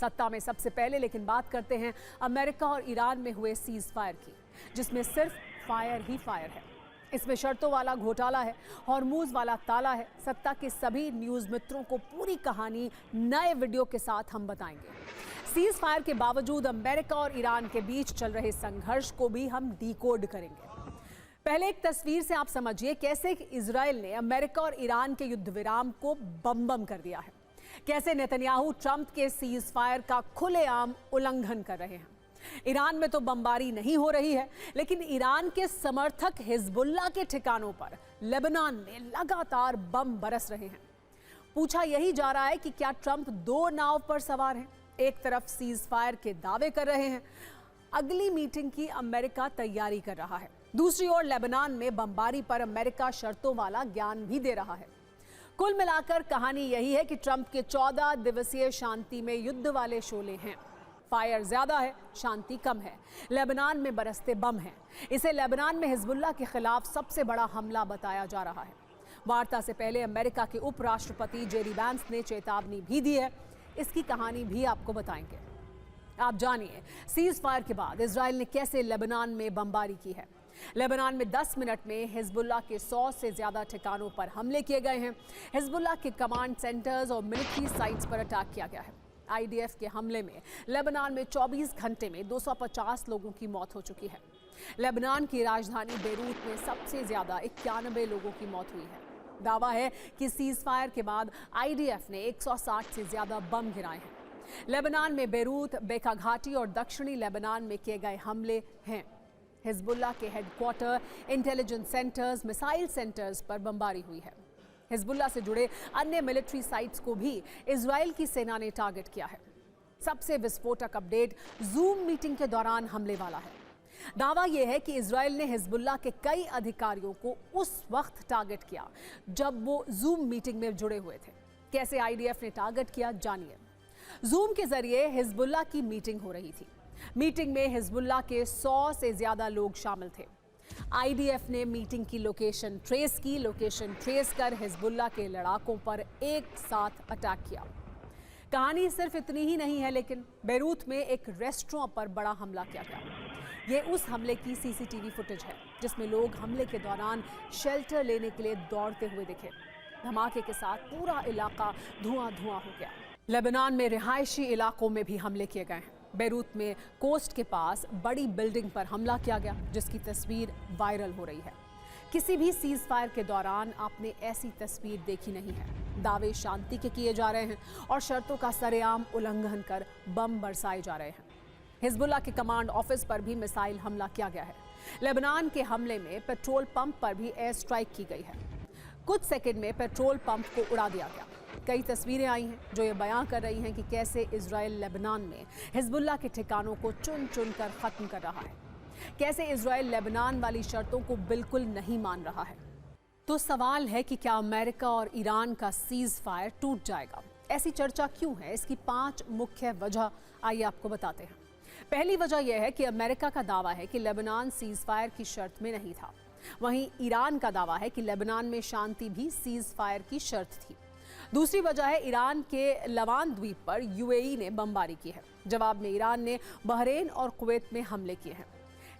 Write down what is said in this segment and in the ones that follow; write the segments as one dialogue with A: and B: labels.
A: सत्ता में सबसे पहले लेकिन बात करते हैं अमेरिका और ईरान में हुए सीज फायर की, जिसमें सिर्फ फायर ही फायर है। इसमें शर्तों वाला घोटाला है, हॉर्मूज वाला ताला है। सत्ता के सभी न्यूज़ मित्रों को पूरी कहानी नए वीडियो के साथ हम बताएंगे। सीज फायर के बावजूद अमेरिका और ईरान के बीच चल रहे संघर्ष को भी हम डिकोड करेंगे। पहले एक तस्वीर से आप समझिए कैसे इजराइल ने अमेरिका और ईरान के युद्ध विराम को बम कर दिया है। कैसे नेतन्याहू ट्रंप के सीज फायर का खुलेआम उल्लंघन कर रहे हैं। ईरान में तो बमबारी नहीं हो रही है, लेकिन ईरान के समर्थक हिजबुल्लाह के ठिकानों पर लेबनान में लगातार बम बरस रहे हैं। पूछा यही जा रहा है कि क्या ट्रंप दो नाव पर सवार हैं। एक तरफ सीज फायर के दावे कर रहे हैं, अगली मीटिंग की अमेरिका तैयारी कर रहा है। दूसरी ओर लेबनान में बमबारी पर अमेरिका शर्तों वाला ज्ञान भी दे रहा है। कुल मिलाकर कहानी यही है कि ट्रंप के 14 दिवसीय शांति में युद्ध वाले शोले हैं। फायर ज्यादा है, शांति कम है। लेबनान में बरसते बम हैं। इसे लेबनान में हिजबुल्लाह के खिलाफ सबसे बड़ा हमला बताया जा रहा है। वार्ता से पहले अमेरिका के उपराष्ट्रपति जेडी वांस ने चेतावनी भी दी है। इसकी कहानी भी आपको बताएंगे। आप जानिए सीज फायर के बाद इजराइल ने कैसे लेबनान में बमबारी की है। लेबनान में 10 मिनट में हिजबुल्लाह के 100 से ज्यादा ठिकानों पर हमले किए गए हैं। हिजबुल्लाह के कमांड सेंटर्स और मिलिट्री साइट्स पर अटैक किया गया है। आईडीएफ के हमले में लेबनान में 24 घंटे में 250 लोगों की मौत हो चुकी है। लेबनान की राजधानी बेरूत में सबसे ज्यादा 91 लोगों की मौत हुई है। दावा है कि सीज फायर के बाद आईडीएफ ने 160 से ज्यादा बम गिराए हैं। लेबनान में बेरूत, बेका घाटी और दक्षिणी लेबनान में किए गए हमले हैं। हिजबुल्लाह के headquarter, intelligence centres, missile centres पर बमबारी हुई है। हिजबुल्लाह से जुड़े अन्य मिलिट्री साइट्स को भी इजराइल की सेना ने टारगेट किया है। सबसे विस्फोटक अपडेट जूम मीटिंग के दौरान हमले वाला है। दावा यह है कि इजराइल ने हिजबुल्लाह के कई अधिकारियों को उस वक्त टारगेट किया जब वो जूम मीटिंग में जुड़े हुए थे। कैसे आईडीएफ ने टारगेट किया, जानिए। जूम के जरिए हिजबुल्लाह की मीटिंग हो रही थी। मीटिंग में हिजबुल्लाह के 100 से ज्यादा लोग शामिल थे। आईडीएफ ने मीटिंग की लोकेशन ट्रेस की। लोकेशन ट्रेस कर हिजबुल्लाह के लड़ाकों पर एक साथ अटैक किया। कहानी सिर्फ इतनी ही नहीं है, लेकिन बेरूत में एक रेस्टोरेंट पर बड़ा हमला किया गया। ये उस हमले की सीसीटीवी फुटेज है, जिसमें लोग हमले के दौरान शेल्टर लेने के लिए दौड़ते हुए दिखे। धमाके के साथ पूरा इलाका धुआं हो गया। लेबनान में रिहायशी इलाकों में भी हमले किए गए हैं। बेरूत में कोस्ट के पास बड़ी बिल्डिंग पर हमला किया गया, जिसकी तस्वीर वायरल हो रही है। किसी भी सीज फायर के दौरान आपने ऐसी तस्वीर देखी नहीं है। दावे शांति के किए जा रहे हैं और शर्तों का सरेआम उल्लंघन कर बम बरसाए जा रहे हैं। हिजबुल्लाह के कमांड ऑफिस पर भी मिसाइल हमला किया गया है। लेबनान के हमले में पेट्रोल पंप पर भी एयर स्ट्राइक की गई है। कुछ सेकंड में पेट्रोल पंप को उड़ा दिया गया। कई तस्वीरें आई हैं जो ये बयां कर रही हैं कि कैसे इजराइल लेबनान में हिजबुल्लाह के ठिकानों को चुन कर खत्म कर रहा है। कैसे इजराइल लेबनान वाली शर्तों को बिल्कुल नहीं मान रहा है। तो सवाल है कि क्या अमेरिका और ईरान का सीज फायर टूट जाएगा। ऐसी चर्चा क्यों है, इसकी 5 मुख्य वजह आइए आपको बताते हैं। पहली वजह यह है कि अमेरिका का दावा है कि लेबनान सीज फायर की शर्त में नहीं था। वहीं ईरान का दावा है कि लेबनान में शांति भी सीज फायर की शर्त थी। दूसरी वजह है ईरान के लवान द्वीप पर यूएई ने बमबारी की है। जवाब में ईरान ने बहरीन और कुवैत में हमले किए हैं।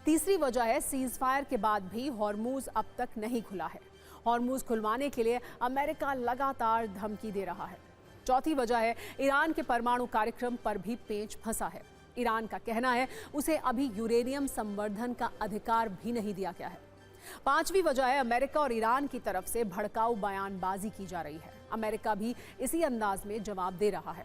A: तीसरी वजह है सीज फायर के बाद भी हॉर्मूज अब तक नहीं खुला है। हॉर्मूज खुलवाने के लिए अमेरिका लगातार धमकी दे रहा है। चौथी वजह है ईरान के परमाणु कार्यक्रम पर भी पेंच फंसा है। ईरान का कहना है उसे अभी यूरेनियम संवर्धन का अधिकार भी नहीं दिया गया है। पांचवी वजह है अमेरिका और ईरान की तरफ से भड़काऊ बयानबाजी की जा रही है। अमेरिका भी इसी अंदाज में जवाब दे रहा है।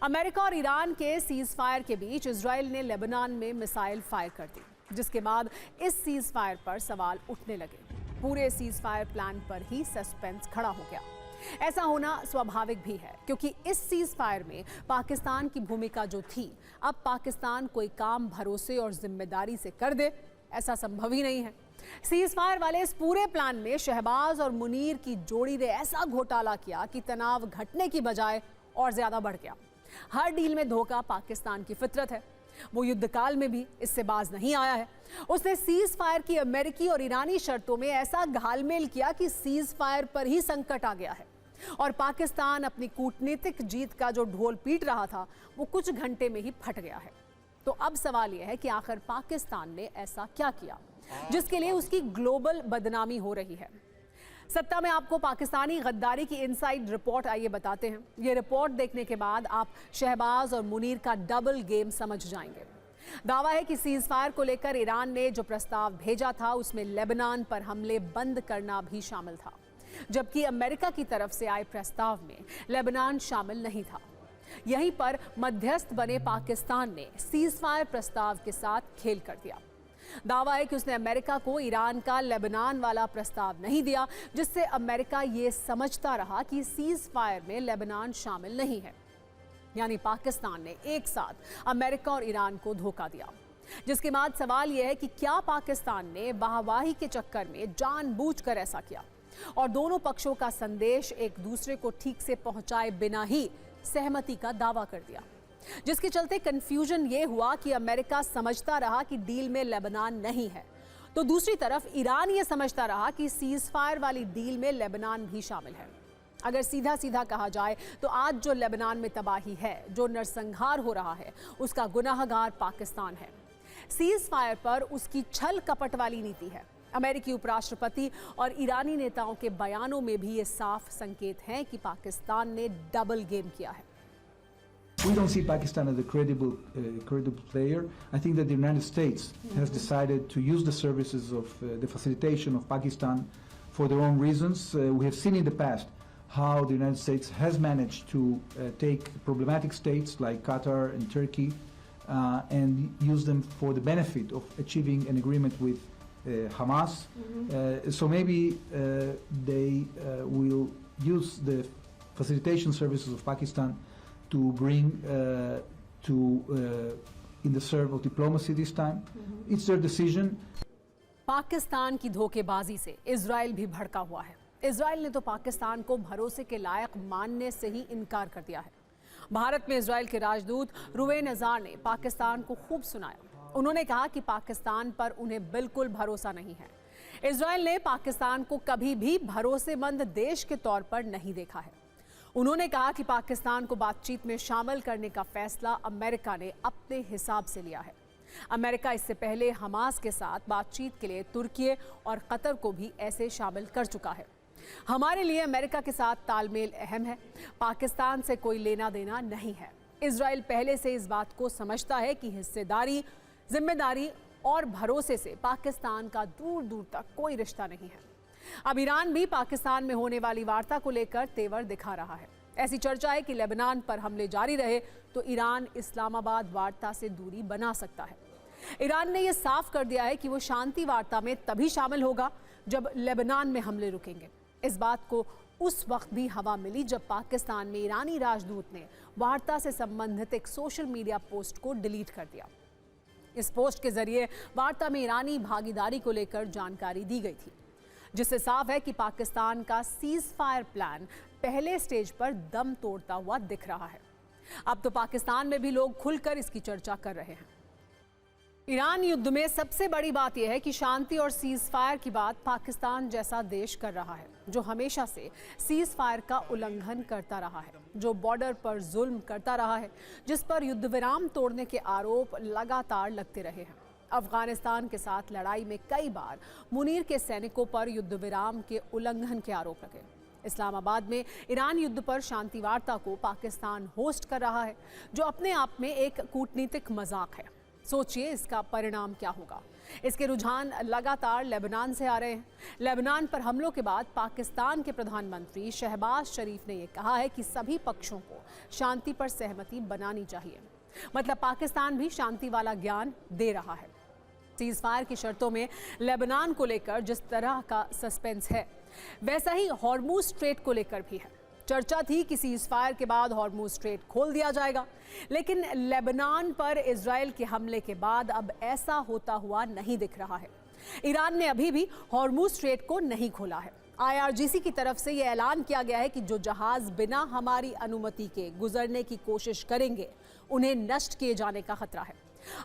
A: अमेरिका और ईरान के सीज फायर के बीच इजराइल ने लेबनान में मिसाइल फायर कर दी, जिसके बाद इस सीज फायर पर सवाल उठने लगे। पूरे सीज फायर प्लान पर ही सस्पेंस खड़ा हो गया। ऐसा होना स्वाभाविक भी है, क्योंकि इस सीज फायर में पाकिस्तान की भूमिका जो थी, अब पाकिस्तान कोई काम भरोसे और जिम्मेदारी से कर दे, ऐसा संभव ही नहीं है। सीज फायर वाले इस पूरे प्लान में शहबाज और मुनीर की जोड़ी ने ऐसा घोटाला किया कि तनाव घटने की बजाय और ज्यादा बढ़ गया। हर डील में धोखा पाकिस्तान की फितरत है। वो युद्धकाल में भी इससे बाज नहीं आया है। उसने सीज फायर की अमेरिकी और ईरानी शर्तों में ऐसा घालमेल किया कि सीज फायर पर ही संकट आ गया है। और पाकिस्तान अपनी कूटनीतिक जीत का जो ढोल पीट रहा था वो कुछ घंटे में ही फट गया है। तो अब सवाल यह है कि आखिर पाकिस्तान ने ऐसा क्या किया जिसके लिए उसकी ग्लोबल बदनामी हो रही है। सत्ता में आपको पाकिस्तानी गद्दारी की इनसाइड रिपोर्ट आइए बताते हैं। ये रिपोर्ट देखने के बाद आप शहबाज और मुनीर का डबल गेम समझ जाएंगे। दावा है कि सीज फायर को लेकर ईरान ने जो प्रस्ताव भेजा था उसमें लेबनान पर हमले बंद करना भी शामिल था, जबकि अमेरिका की तरफ से आए प्रस्ताव में लेबनान शामिल नहीं था। यहीं पर मध्यस्थ बने पाकिस्तान ने सीज फायर प्रस्ताव के साथ खेल कर दिया। दावा है कि उसने अमेरिका को ईरान का लेबनान वाला प्रस्ताव नहीं दिया, जिससे अमेरिका ये समझता रहा कि सीज फायर में लेबनान शामिल नहीं है। यानी पाकिस्तान ने एक साथ अमेरिका और ईरान को धोखा दिया, जिसके बाद सवाल यह है कि क्या पाकिस्तान ने वाहवाही के चक्कर में जानबूझकर ऐसा किया और दोनों पक्षों का संदेश एक दूसरे को ठीक से पहुंचाए बिना ही सहमति का दावा कर दिया, जिसके चलते कंफ्यूजन ये हुआ कि अमेरिका समझता रहा कि डील में लेबनान नहीं है, तो दूसरी तरफ ईरान ये समझता रहा कि सीज फायर वाली डील में लेबनान भी शामिल है। अगर सीधा सीधा कहा जाए तो आज जो लेबनान में तबाही है, जो नरसंहार हो रहा है, उसका गुनाहगार पाकिस्तान है। सीज फायर पर उसकी छल कपट वाली नीति है। अमेरिकी उपराष्ट्रपति और ईरानी नेताओं के बयानों में भी ये साफ संकेत हैं कि पाकिस्तान ने डबल गेम किया है।
B: We don't see Pakistan as a credible player. I think that the United States has decided to use the services of the facilitation of Pakistan for their own reasons. We have seen in the past how the United States has managed to take problematic states like Qatar and Turkey and use them for the benefit of achieving an agreement with Hamas. So maybe they will use the facilitation services of Pakistan to bring in the serve of diplomacy this time. It's their decision.
A: Pakistan की धोखेबाजी से Israel भी भड़का हुआ है। Israel ने तो पाकिस्तान को भरोसे के लायक मानने से ही इनकार कर दिया है। भारत में इजराइल के राजदूत रुवेन अजार ने पाकिस्तान को खूब सुनाया। उन्होंने कहा कि पाकिस्तान पर उन्हें बिल्कुल भरोसा नहीं है। इजराइल ने पाकिस्तान को कभी भी भरोसेमंद देश के तौर पर नहीं देखा है। उन्होंने कहा कि पाकिस्तान को बातचीत में शामिल करने का फैसला अमेरिका ने अपने हिसाब से लिया है। अमेरिका इससे पहले हमास के साथ बातचीत के लिए तुर्की और कतर को भी ऐसे शामिल कर चुका है। हमारे लिए अमेरिका के साथ तालमेल अहम है, पाकिस्तान से कोई लेना देना नहीं है। इजराइल पहले से इस बात को समझता है कि हिस्सेदारी, जिम्मेदारी और भरोसे से पाकिस्तान का दूर दूर तक कोई रिश्ता नहीं है। अब ईरान भी पाकिस्तान में होने वाली वार्ता को लेकर तेवर दिखा रहा है। ऐसी चर्चा है कि लेबनान पर हमले जारी रहे तो ईरान इस्लामाबाद वार्ता से दूरी बना सकता है। ईरान ने यह साफ कर दिया है कि वो शांति वार्ता में तभी शामिल होगा जब लेबनान में हमले रुकेंगे। इस बात को उस वक्त भी हवा मिली जब पाकिस्तान में ईरानी राजदूत ने वार्ता से संबंधित एक सोशल मीडिया पोस्ट को डिलीट कर दिया। इस पोस्ट के जरिए वार्ता में ईरानी भागीदारी को लेकर जानकारी दी गई थी, जिससे साफ है कि पाकिस्तान का सीज फायर प्लान पहले स्टेज पर दम तोड़ता हुआ दिख रहा है। अब तो पाकिस्तान में भी लोग खुलकर इसकी चर्चा कर रहे हैं। ईरान युद्ध में सबसे बड़ी बात यह है कि शांति और सीज फायर की बात पाकिस्तान जैसा देश कर रहा है, जो हमेशा से सीज फायर का उल्लंघन करता रहा है, जो बॉर्डर पर जुल्म करता रहा है, जिस पर युद्ध विराम तोड़ने के आरोप लगातार लगते रहे हैं। अफगानिस्तान के साथ लड़ाई में कई बार मुनीर के सैनिकों पर युद्ध विराम के उल्लंघन के आरोप लगे। इस्लामाबाद में ईरान युद्ध पर शांति वार्ता को पाकिस्तान होस्ट कर रहा है, जो अपने आप में एक कूटनीतिक मजाक है। सोचिए इसका परिणाम क्या होगा। इसके रुझान लगातार लेबनान से आ रहे हैं। लेबनान पर हमलों के बाद पाकिस्तान के प्रधानमंत्री शहबाज शरीफ ने यह कहा है कि सभी पक्षों को शांति पर सहमति बनानी चाहिए। मतलब पाकिस्तान भी शांति वाला ज्ञान दे रहा है। सीज फायर की शर्तों में लेबनान को लेकर जिस तरह का सस्पेंस है, वैसा ही हॉर्मुज स्ट्रेट को लेकर भी है। चर्चा थी कि सीज फायर के बाद हॉर्मुज स्ट्रेट खोल दिया जाएगा, लेकिन लेबनान पर इजराइल के हमले के बाद अब ऐसा होता हुआ नहीं दिख रहा है। ईरान ने अभी भी हॉर्मुज स्ट्रेट को नहीं खोला है। IRGC की तरफ से यह ऐलान किया गया है कि जो जहाज बिना हमारी अनुमति के गुजरने की कोशिश करेंगे, उन्हें नष्ट किए जाने का खतरा है।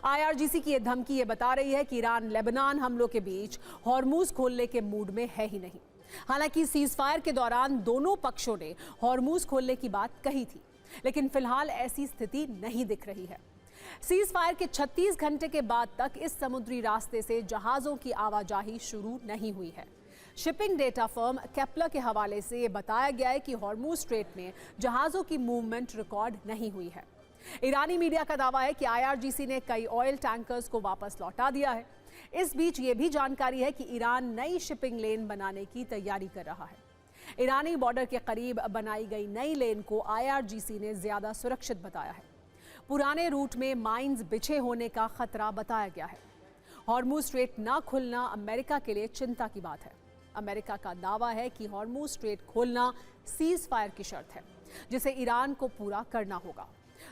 A: IRGC की यह धमकी ये बता रही है कि ईरान लेबनान हमलों के बीच हॉर्मुज खोलने के मूड में है ही नहीं। हालांकि सीज फायर के दौरान दोनों पक्षों ने हॉर्मूज खोलने की बात कही थी, लेकिन फिलहाल ऐसी स्थिति नहीं दिख रही है। सीज फायर के 36 घंटे के बाद तक इस समुद्री रास्ते से जहाजों की आवाजाही शुरू नहीं हुई है। शिपिंग डेटा फर्म केपलर के हवाले से ये बताया गया है कि हॉर्मूज स्ट्रेट में जहाजों की मूवमेंट रिकॉर्ड नहीं हुई है। ईरानी मीडिया का दावा है कि IRGC ने कई ऑयल टैंकर्स को वापस लौटा दिया है। इस बीच ये भी जानकारी है कि ईरान नई शिपिंग लेन बनाने की तैयारी कर रहा है। ईरानी बॉर्डर के करीब बनाई गई नई लेन को IRGC ने ज्यादा सुरक्षित बताया है। पुराने रूट में माइंस बिछे होने का खतरा बताया गया है। हॉर्मूज स्ट्रेट ना खुलना अमेरिका के लिए चिंता की बात है। अमेरिका का दावा है कि हॉर्मूज स्ट्रेट खोलना सीज फायर की शर्त है, जिसे ईरान को पूरा करना होगा।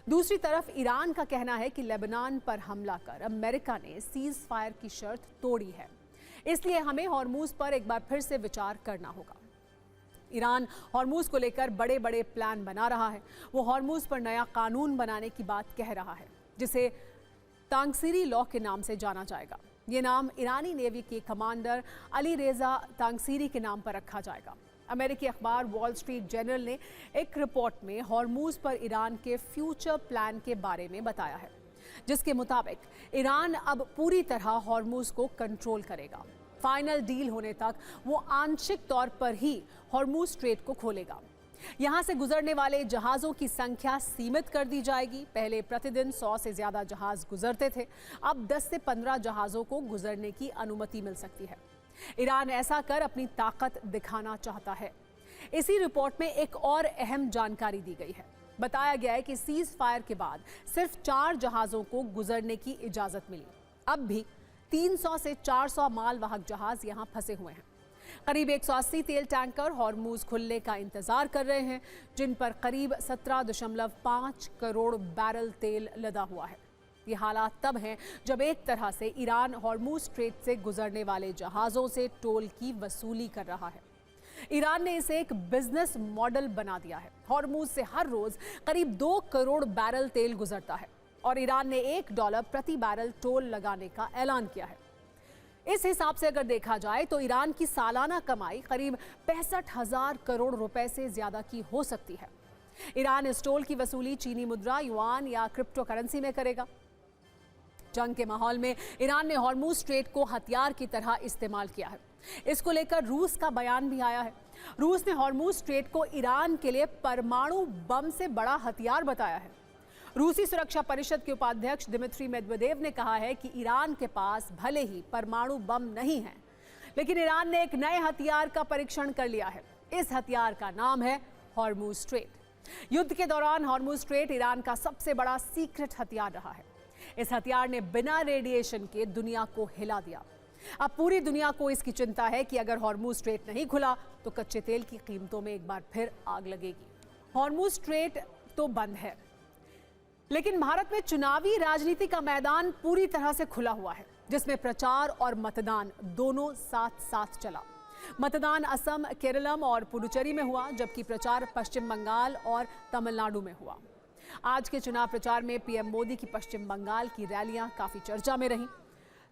A: दूसरी तरफ ईरान का कहना है कि लेबनान पर हमला कर अमेरिका ने सीज फायर की शर्त तोड़ी है, इसलिए हमें हॉर्मूज पर एक बार फिर से विचार करना होगा। ईरान हॉर्मूज को लेकर बड़े बड़े प्लान बना रहा है। वो हॉर्मूज पर नया कानून बनाने की बात कह रहा है, जिसे तांगसीरी लॉ के नाम से जाना जाएगा। ये नाम ईरानी नेवी के कमांडर अली रेजा तांगसीरी के नाम पर रखा जाएगा। अमेरिकी अखबार वॉल स्ट्रीट जर्नल ने एक रिपोर्ट में हॉर्मूज पर ईरान के फ्यूचर प्लान के बारे में बताया है, जिसके मुताबिक ईरान अब पूरी तरह हॉर्मूज को कंट्रोल करेगा। फाइनल डील होने तक वो आंशिक तौर पर ही हॉर्मूज स्ट्रेट को खोलेगा। यहां से गुजरने वाले जहाजों की संख्या सीमित कर दी जाएगी। पहले प्रतिदिन 100 से ज्यादा जहाज गुजरते थे, अब 10 से 15 जहाजों को गुजरने की अनुमति मिल सकती है। ईरान ऐसा कर अपनी ताकत दिखाना चाहता है। इसी रिपोर्ट में एक और अहम जानकारी दी गई है। बताया गया है कि सीज फायर के बाद सिर्फ 4 जहाजों को गुजरने की इजाजत मिली। अब भी 300 से 400 मालवाहक जहाज यहां फंसे हुए हैं। करीब 180 तेल टैंकर हॉर्मूज खुलने का इंतजार कर रहे हैं, जिन पर करीब 17.5 करोड़ बैरल तेल लदा हुआ है। ये हालात तब हैं जब एक तरह से ईरान हॉर्मूज स्ट्रेट से गुजरने वाले जहाजों से टोल की वसूली कर रहा है। ईरान ने इसे एक बिजनेस मॉडल बना दिया है। हॉर्मूज से हर रोज करीब 2 करोड़ बैरल तेल गुजरता है और ईरान ने $1 प्रति बैरल टोल लगाने का ऐलान किया है। इस हिसाब से अगर देखा जाए तो ईरान की सालाना कमाई करीब 65,000 करोड़ रुपए से ज्यादा की हो सकती है। ईरान इस टोल की वसूली चीनी मुद्रा, युआन या क्रिप्टो करेंसी में करेगा। जंग के माहौल में ईरान ने हॉर्मूज स्ट्रेट को हथियार की तरह इस्तेमाल किया है। इसको लेकर रूस का बयान भी आया है। रूस ने हॉर्मूज स्ट्रेट को ईरान के लिए परमाणु बम से बड़ा हथियार बताया है। रूसी सुरक्षा परिषद के उपाध्यक्ष दिमित्री मेदवेदेव ने कहा है कि ईरान के पास भले ही परमाणु बम नहीं है, लेकिन ईरान ने एक नए हथियार का परीक्षण कर लिया है। इस हथियार का नाम है हॉर्मूज स्ट्रेट। युद्ध के दौरान हॉर्मूज स्ट्रेट ईरान का सबसे बड़ा सीक्रेट हथियार रहा है। इस हथियार ने बिना रेडिएशन के दुनिया को हिला दिया। अब पूरी दुनिया को इसकी चिंता है कि अगर हॉर्मूज स्ट्रेट नहीं खुला तो कच्चे तेल की कीमतों में एक बार फिर आग लगेगी। हॉर्मूज स्ट्रेट तो बंद है, लेकिन भारत में चुनावी राजनीति का मैदान पूरी तरह से खुला हुआ है, जिसमें प्रचार और मतदान दोनों साथ साथ चला। मतदान असम, केरलम और पुडुचेरी में हुआ, जबकि प्रचार पश्चिम बंगाल और तमिलनाडु में हुआ। आज के चुनाव प्रचार में पीएम मोदी की पश्चिम बंगाल की रैलियां काफी चर्चा में रहीं।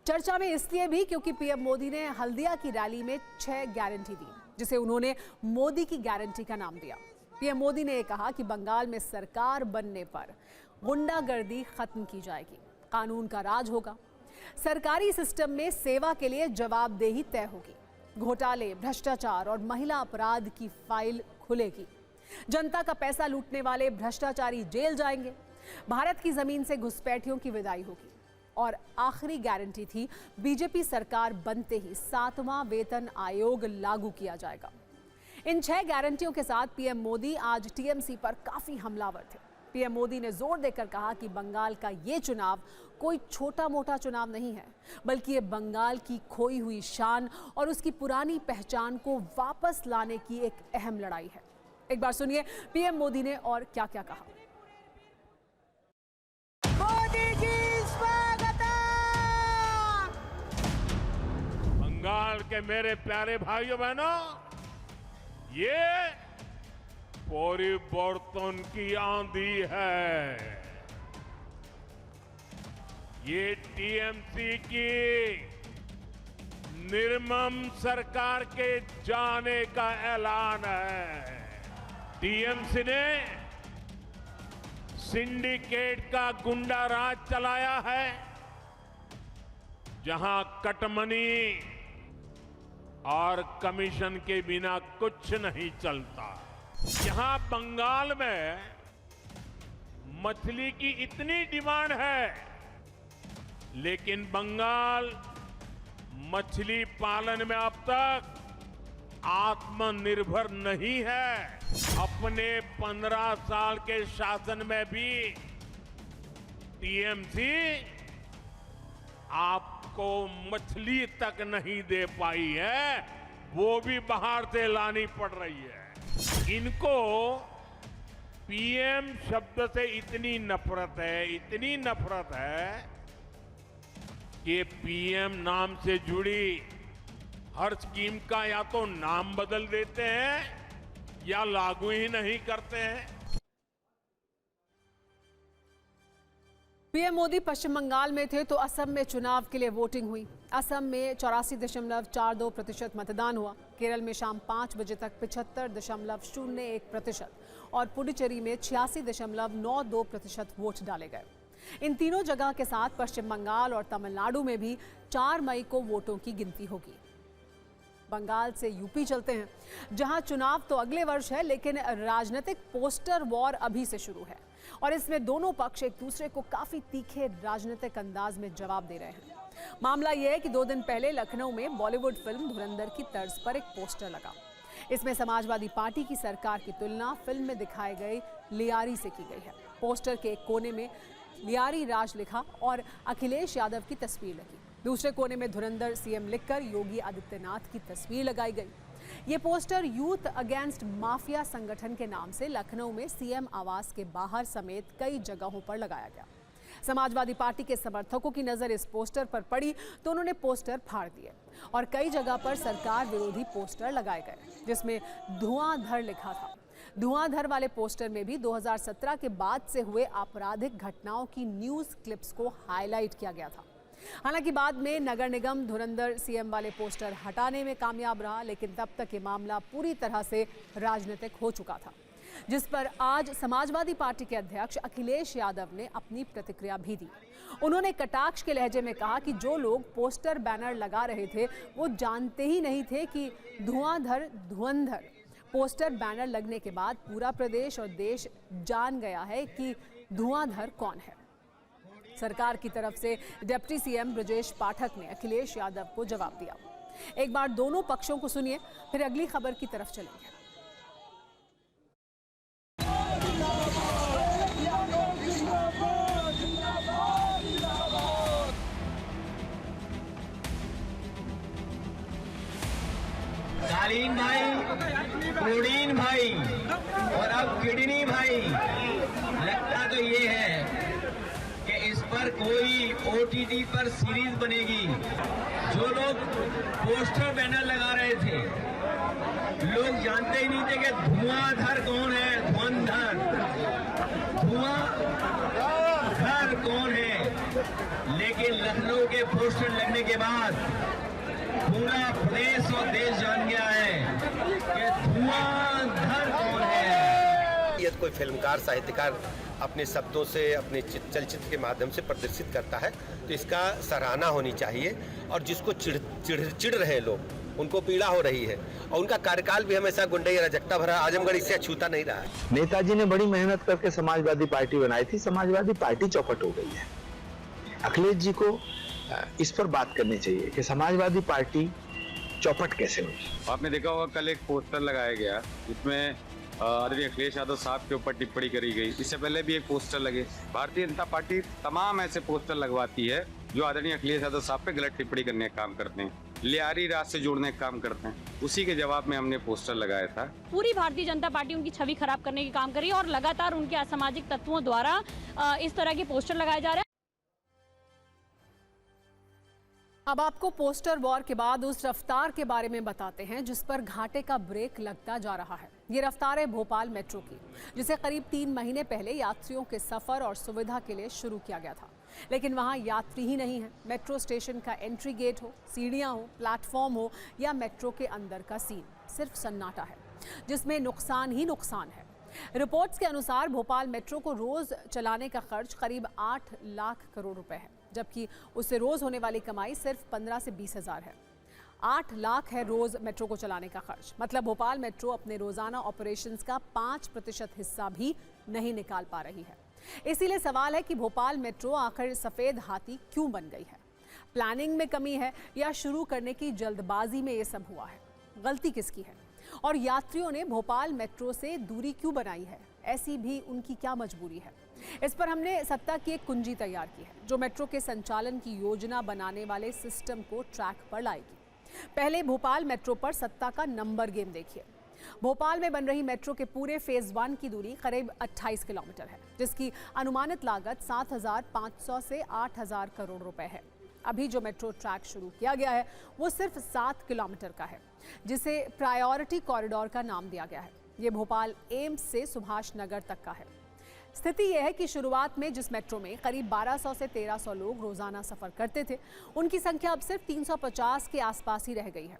A: चर्चा में इसलिए भी क्योंकि पीएम मोदी ने हल्दिया की रैली में 6 गारंटी दी, जिसे उन्होंने मोदी की गारंटी का नाम दिया। पीएम मोदी ने कहा कि बंगाल में सरकार बनने पर गुंडागर्दी खत्म की जाएगी, कानून का राज होगा, सरकारी सिस्टम में सेवा के लिए जवाबदेही तय होगी, घोटाले, भ्रष्टाचार और महिला अपराध की फाइल खुलेगी, जनता का पैसा लूटने वाले भ्रष्टाचारी जेल जाएंगे, भारत की जमीन से घुसपैठियों की विदाई होगी और आखिरी गारंटी थी बीजेपी सरकार बनते ही 7वां वेतन आयोग लागू किया जाएगा। इन 6 गारंटियों के साथ पीएम मोदी आज टीएमसी पर काफी हमलावर थे। पीएम मोदी ने जोर देकर कहा कि बंगाल का ये चुनाव कोई छोटा मोटा चुनाव नहीं है, बल्कि ये बंगाल की खोई हुई शान और उसकी पुरानी पहचान को वापस लाने की एक अहम लड़ाई है। एक बार सुनिए पीएम मोदी ने और क्या क्या कहा।
C: मोदी जी स्वागत।
D: बंगाल के मेरे प्यारे भाइयों बहनों, ये परिवर्तन की आंधी है। ये टीएमसी की निर्मम सरकार के जाने का ऐलान है। टीएमसी ने सिंडिकेट का गुंडा राज चलाया है, जहां कटमनी और कमीशन के बिना कुछ नहीं चलता। यहां बंगाल में मछली की इतनी डिमांड है, लेकिन बंगाल मछली पालन में अब तक आत्मनिर्भर नहीं है। अपने 15 साल के शासन में भी टीएमसी आपको मछली तक नहीं दे पाई है, वो भी बाहर से लानी पड़ रही है। इनको पीएम शब्द से इतनी नफरत है कि पीएम नाम से जुड़ी हर स्कीम का या तो नाम बदल देते हैं या लागू ही नहीं करते हैं।
A: पीएम मोदी पश्चिम बंगाल में थे तो असम में चुनाव के लिए वोटिंग हुई। असम में 84.42% मतदान हुआ। केरल में शाम 5 बजे तक 75.01% और पुडुचेरी में 86.92% वोट डाले गए। इन तीनों जगह के साथ पश्चिम बंगाल और तमिलनाडु में भी 4 मई को वोटों की गिनती होगी। बंगाल से यूपी चलते हैं, जहां चुनाव तो अगले वर्ष है, लेकिन राजनीतिक पोस्टर वॉर अभी से शुरू है और इसमें दोनों पक्ष एक दूसरे को काफी तीखे राजनीतिक अंदाज में जवाब दे रहे हैं। मामला यह है कि 2 दिन पहले लखनऊ में बॉलीवुड फिल्म धुरंधर की तर्ज पर एक पोस्टर लगा। इसमें समाजवादी पार्टी की सरकार की तुलना फिल्म में दिखाए गए लियारी से की गई है। पोस्टर के एक कोने में लियारी राज लिखा और अखिलेश यादव की तस्वीर लगी। दूसरे कोने में धुरंधर सीएम लिखकर योगी आदित्यनाथ की तस्वीर लगाई गई। ये पोस्टर यूथ अगेंस्ट माफिया संगठन के नाम से लखनऊ में सीएम आवास के बाहर समेत कई जगहों पर लगाया गया। समाजवादी पार्टी के समर्थकों की नजर इस पोस्टर पर पड़ी तो उन्होंने पोस्टर फाड़ दिए और कई जगह पर सरकार विरोधी पोस्टर लगाए गए, जिसमें धुआंधर लिखा था। धुआंधर वाले पोस्टर में भी 2017 के बाद से हुए आपराधिक घटनाओं की न्यूज क्लिप्स को हाईलाइट किया गया था। हालांकि बाद में नगर निगम धुरंधर सीएम वाले पोस्टर हटाने में कामयाब रहा, लेकिन तब तक ये मामला पूरी तरह से राजनीतिक हो चुका था, जिस पर आज समाजवादी पार्टी के अध्यक्ष अखिलेश यादव ने अपनी प्रतिक्रिया भी दी। उन्होंने कटाक्ष के लहजे में कहा कि जो लोग पोस्टर बैनर लगा रहे थे वो जानते ही नहीं थे कि धुरंधर पोस्टर बैनर लगने के बाद पूरा प्रदेश और देश जान गया है कि धुआंधर कौन है। सरकार की तरफ से डिप्टी सीएम ब्रजेश पाठक ने अखिलेश यादव को जवाब दिया। एक बार दोनों पक्षों को सुनिए, फिर अगली खबर की तरफ चलेंगे।
E: कालीन भाई, प्रोटीन भाई और अब किडनी भाई, लगता तो ये है कि इस पर कोई ओटीटी पर सीरीज बनेगी। जो लोग पोस्टर बैनर लगा रहे थे, लोग जानते ही नहीं थे कि धुआंधर कौन है। धुआंधर कौन है, लेकिन लखनऊ के पोस्टर लगने के बाद पूरा प्रदेश और देश जान गया है कि धुआंधर कौन है।
F: यदि कोई फिल्मकार साहित्यकार अपने शब्दों से अपने चलचित्र के माध्यम से प्रदर्शित करता है तो इसका सराहना होनी चाहिए। और जिसको चिढ़ रहे लोग, उनको पीड़ा हो रही है और उनका कार्यकाल भी हमेशा गुंडई अराजकता भरा, आजमगढ़ इससे अछूता नहीं रहा है।
G: नेताजी ने बड़ी मेहनत करके समाजवादी पार्टी बनाई थी, समाजवादी पार्टी चौपट हो गई है। अखिलेश जी को इस पर बात करनी चाहिए कि समाजवादी पार्टी चौपट कैसे हुई।
H: आपने देखा होगा कल एक पोस्टर लगाया गया जिसमें आदरणीय अखिलेश यादव साहब के ऊपर टिप्पणी करी गई। इससे पहले भी एक पोस्टर लगे। भारतीय जनता पार्टी तमाम ऐसे पोस्टर लगवाती है जो आदरणीय अखिलेश यादव साहब पे गलत टिप्पणी करने का काम करते हैं, लियारी राज से जोड़ने का काम करते हैं। उसी के जवाब में हमने पोस्टर लगाया था।
I: पूरी भारतीय जनता पार्टी उनकी छवि खराब करने के काम कर रही है और लगातार उनके असामाजिक तत्वों द्वारा इस तरह के पोस्टर लगाए जा रहे हैं।
A: अब आपको पोस्टर वॉर के बाद उस रफ्तार के बारे में बताते हैं जिस पर घाटे का ब्रेक लगता जा रहा है। ये रफ्तार है भोपाल मेट्रो की, जिसे करीब 3 महीने पहले यात्रियों के सफर और सुविधा के लिए शुरू किया गया था। लेकिन वहाँ यात्री ही नहीं है। मेट्रो स्टेशन का एंट्री गेट हो, सीढ़ियाँ हो, प्लेटफॉर्म हो या मेट्रो के अंदर का सीन, सिर्फ सन्नाटा है जिसमें नुकसान ही नुकसान है। रिपोर्ट्स के अनुसार भोपाल मेट्रो को रोज चलाने का खर्च करीब 8 लाख करोड़ रुपए है, जबकि उससे रोज होने वाली कमाई सिर्फ 15 से 20 हज़ार है। 8 लाख है रोज मेट्रो को चलाने का खर्च, मतलब भोपाल मेट्रो अपने रोजाना ऑपरेशंस का 5% हिस्सा भी नहीं निकाल पा रही है। इसीलिए सवाल है कि भोपाल मेट्रो आखिर सफेद हाथी क्यों बन गई है? प्लानिंग में कमी है या शुरू करने की जल्दबाजी में ये सब हुआ है? गलती किसकी है? और यात्रियों ने भोपाल मेट्रो से दूरी क्यों बनाई है? ऐसी भी उनकी क्या मजबूरी है? इस पर हमने सत्ता की एक कुंजी तैयार की है जो मेट्रो के संचालन की योजना बनाने वाले सिस्टम को ट्रैक पर लाएगी। पहले भोपाल मेट्रो पर सत्ता का नंबर गेम देखिए। भोपाल में बन रही मेट्रो के पूरे फेज 1 की दूरी करीब 28 किलोमीटर है, जिसकी अनुमानित लागत 7,500 से 8,000 करोड़ रुपए है। अभी जो मेट्रो ट्रैक शुरू किया गया है वो सिर्फ 7 किलोमीटर का है, जिसे प्रायोरिटी कॉरिडोर का नाम दिया गया है। ये भोपाल एम्स से सुभाष नगर तक का है। स्थिति यह है कि शुरुआत में जिस मेट्रो में करीब 1200 से 1300 लोग रोजाना सफर करते थे, उनकी संख्या अब सिर्फ 350 के आसपास ही रह गई है।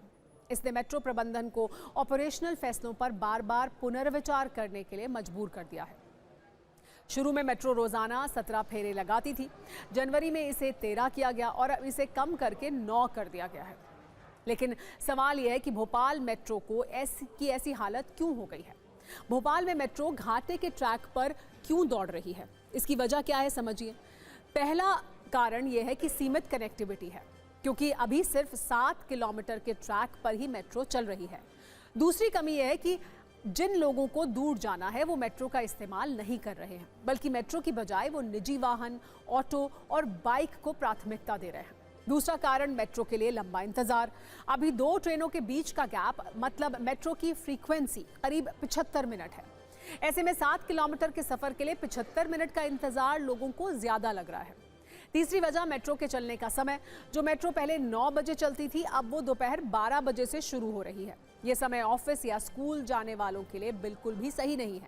A: इसने मेट्रो प्रबंधन को ऑपरेशनल फैसलों पर बार बार पुनर्विचार करने के लिए मजबूर कर दिया है। शुरू में मेट्रो रोजाना 17 फेरे लगाती थी। जनवरी में इसे 13 किया गया और अब इसे कम करके 9 कर दिया गया है। लेकिन सवाल यह है कि भोपाल मेट्रो को ऐसी हालत क्यों हो गई है? भोपाल में मेट्रो घाटे के ट्रैक पर क्यों दौड़ रही है? इसकी वजह क्या है, समझिए। पहला कारण यह है कि सीमित कनेक्टिविटी है, क्योंकि अभी सिर्फ 7 किलोमीटर के ट्रैक पर ही मेट्रो चल रही है। दूसरी कमी यह है कि जिन लोगों को दूर जाना है वो मेट्रो का इस्तेमाल नहीं कर रहे हैं, बल्कि मेट्रो की बजाय वो निजी वाहन, ऑटो और बाइक को प्राथमिकता दे रहे हैं। दूसरा कारण मेट्रो के लिए लंबा इंतजार। अभी 2 ट्रेनों के बीच का गैप, मतलब मेट्रो की फ्रीक्वेंसी करीब 75 मिनट है। ऐसे में 7 किलोमीटर के सफर के लिए 75 मिनट का इंतजार लोगों को ज्यादा लग रहा है। तीसरी वजह मेट्रो के चलने का समय। जो मेट्रो पहले 9 बजे चलती थी, अब वो दोपहर 12 बजे से शुरू हो रही है। ये समय ऑफिस या स्कूल जाने वालों के लिए बिल्कुल भी सही नहीं है।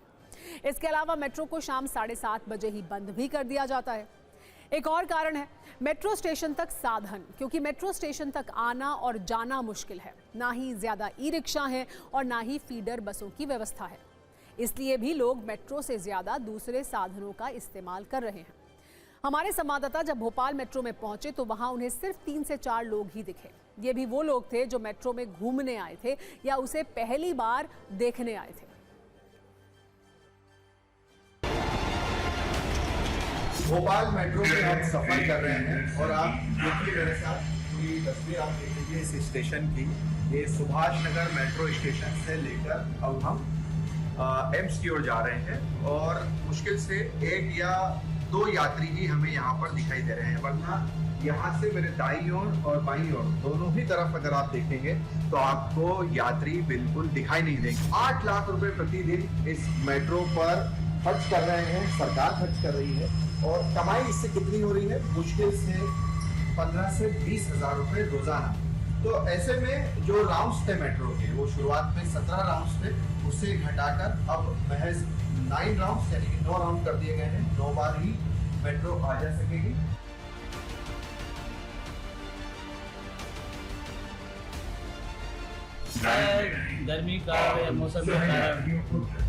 A: इसके अलावा मेट्रो को शाम 7:30 बजे ही बंद भी कर दिया जाता है। एक और कारण है मेट्रो स्टेशन तक साधन, क्योंकि मेट्रो स्टेशन तक आना और जाना मुश्किल है। ना ही ज्यादा ई रिक्शा है और ना ही फीडर बसों की व्यवस्था है। इसलिए भी लोग मेट्रो से ज्यादा दूसरे साधनों का इस्तेमाल कर रहे हैं। हमारे संवाददाता जब भोपाल मेट्रो में पहुंचे तो वहां उन्हें सिर्फ 3 से 4 लोग ही दिखे। ये भी वो लोग थे जो मेट्रो में घूमने आए थे या उसे पहली बार देखने आए थे।
J: भोपाल मेट्रो में हम सफर कर रहे हैं और आप देखिए मेरे साथ पूरी तस्वीर आप देख लीजिए इस स्टेशन की। ये सुभाष नगर मेट्रो स्टेशन से लेकर अब हम एम्स की ओर जा रहे हैं और मुश्किल से 1 या 2 यात्री ही हमें यहाँ पर दिखाई दे रहे हैं, वरना यहाँ से मेरे दाईं ओर और बाईं ओर दोनों ही तरफ अगर आप देखेंगे तो आपको यात्री बिल्कुल दिखाई नहीं देंगे। 8 लाख रुपए प्रतिदिन इस मेट्रो पर खर्च कर रहे हैं, सरकार खर्च कर रही है और कमाई इससे कितनी हो रही है? मुश्किल से 15 से 20 हज़ार रुपए रोजाना। तो ऐसे में जो राउंड्स थे मेट्रो के, वो शुरुआत में 17 राउंड्स थे, उसे घटाकर अब महज 9 राउंड्स यानी कि 9 राउंड कर दिए गए हैं। 9 बार ही मेट्रो आ जा सकेगी।
K: गर्मी का मौसम के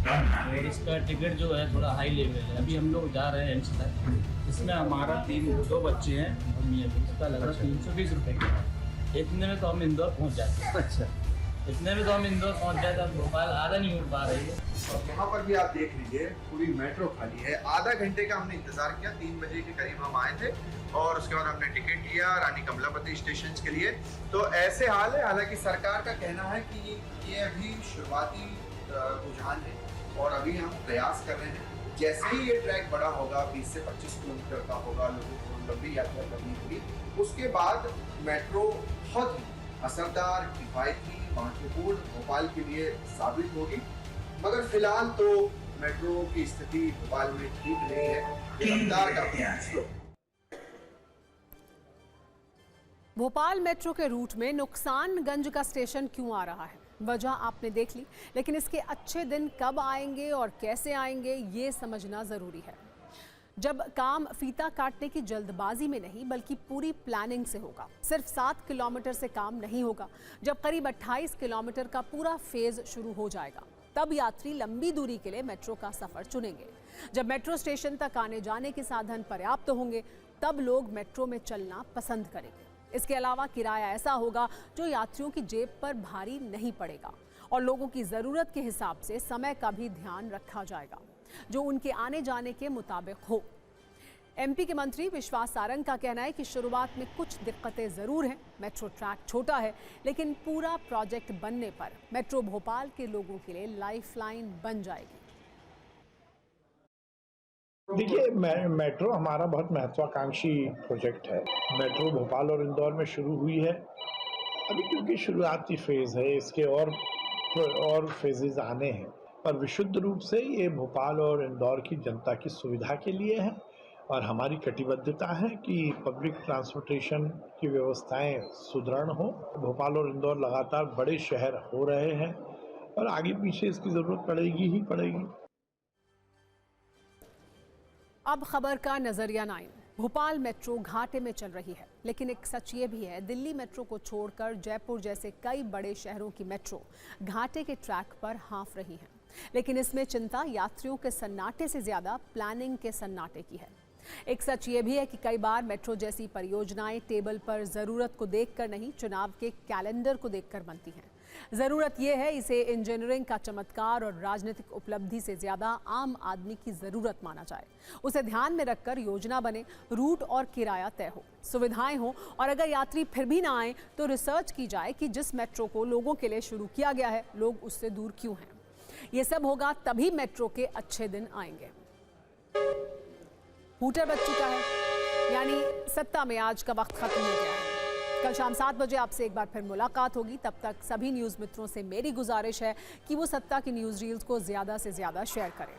K: कारण और इसका टिकट जो है थोड़ा हाई लेवल है। अभी हम लोग जा रहे हैं एम्स तक। इसमें हमारा 2 बच्चे हैं और इसका लगा 320 रुपये का। इतने में तो हम इंदौर पहुंच जाते हैं। अच्छा, इतने में तो हम इंदौर पहुंच जाते हैं। भोपाल आधा नहीं हो पा रही है।
J: और यहाँ पर भी आप देख लीजिए पूरी मेट्रो खाली है। आधा घंटे का हमने इंतजार किया। 3 बजे के करीब हम आए थे और उसके बाद हमने टिकट लिया रानी कमलापति स्टेशन के लिए। तो ऐसे हाल है। हालांकि सरकार का कहना है कि ये अभी शुरुआती रुझान है और अभी हम प्रयास कर रहे हैं। जैसे ही ये ट्रैक बड़ा होगा, 20 से 25 किलोमीटर का होगा, लोगों को लंबी यात्रा करनी होगी, उसके बाद मेट्रो बहुत ही असरदार, किफायती, महत्वपूर्ण भोपाल के लिए साबित होगी। मगर फिलहाल तो मेट्रो की स्थिति भोपाल में ठीक नहीं है। रफ्तार का
A: भोपाल मेट्रो के रूट में नुकसानगंज का स्टेशन क्यों आ रहा है, वजह आपने देख ली, लेकिन इसके अच्छे दिन कब आएंगे और कैसे आएंगे ये समझना ज़रूरी है। जब काम फीता काटने की जल्दबाजी में नहीं बल्कि पूरी प्लानिंग से होगा। सिर्फ 7 किलोमीटर से काम नहीं होगा। जब करीब 28 किलोमीटर का पूरा फेज शुरू हो जाएगा तब यात्री लंबी दूरी के लिए मेट्रो का सफर चुनेंगे। जब मेट्रो स्टेशन तक आने जाने के साधन पर्याप्त होंगे तब लोग मेट्रो में चलना पसंद करेंगे। इसके अलावा किराया ऐसा होगा जो यात्रियों की जेब पर भारी नहीं पड़ेगा और लोगों की ज़रूरत के हिसाब से समय का भी ध्यान रखा जाएगा जो उनके आने जाने के मुताबिक हो। एमपी के मंत्री विश्वास सारंग का कहना है कि शुरुआत में कुछ दिक्कतें ज़रूर हैं। मेट्रो ट्रैक छोटा है लेकिन पूरा प्रोजेक्ट बनने पर मेट्रो भोपाल के लोगों के लिए लाइफलाइन बन जाएगी।
L: देखिए, मेट्रो हमारा बहुत महत्वाकांक्षी प्रोजेक्ट है। मेट्रो भोपाल और इंदौर में शुरू हुई है अभी, क्योंकि शुरुआती फेज है, इसके और फेजेस आने हैं, पर विशुद्ध रूप से ये भोपाल और इंदौर की जनता की सुविधा के लिए है और हमारी कटिबद्धता है कि पब्लिक ट्रांसपोर्टेशन की व्यवस्थाएं सुदृढ़ हो। भोपाल और इंदौर लगातार बड़े शहर हो रहे हैं और आगे पीछे इसकी ज़रूरत पड़ेगी ही पड़ेगी।
A: अब खबर का नजरिया 9। भोपाल मेट्रो घाटे में चल रही है, लेकिन एक सच ये भी है, दिल्ली मेट्रो को छोड़कर जयपुर जैसे कई बड़े शहरों की मेट्रो घाटे के ट्रैक पर हाँफ रही है। लेकिन इसमें चिंता यात्रियों के सन्नाटे से ज्यादा प्लानिंग के सन्नाटे की है। एक सच ये भी है कि कई बार मेट्रो जैसी परियोजनाएं टेबल पर जरूरत को देखकर नहीं, चुनाव के कैलेंडर को देखकर बनती हैं। जरूरत यह है इसे इंजीनियरिंग का चमत्कार और राजनीतिक उपलब्धि से ज्यादा आम आदमी की जरूरत माना जाए। उसे ध्यान में रखकर योजना बने, रूट और किराया तय हो, सुविधाएं हो और अगर यात्री फिर भी ना आए तो रिसर्च की जाए कि जिस मेट्रो को लोगों के लिए शुरू किया गया है लोग उससे दूर क्यों हैं। ये सब होगा तभी मेट्रो के अच्छे दिन आएंगे। हूटर बज चुका है, यानी सत्ता में आज का वक्त खत्म हो गया है। कल शाम 7 बजे आपसे एक बार फिर मुलाकात होगी। तब तक सभी न्यूज़ मित्रों से मेरी गुजारिश है कि वो सत्ता की न्यूज़ रील्स को ज़्यादा से ज़्यादा शेयर करें।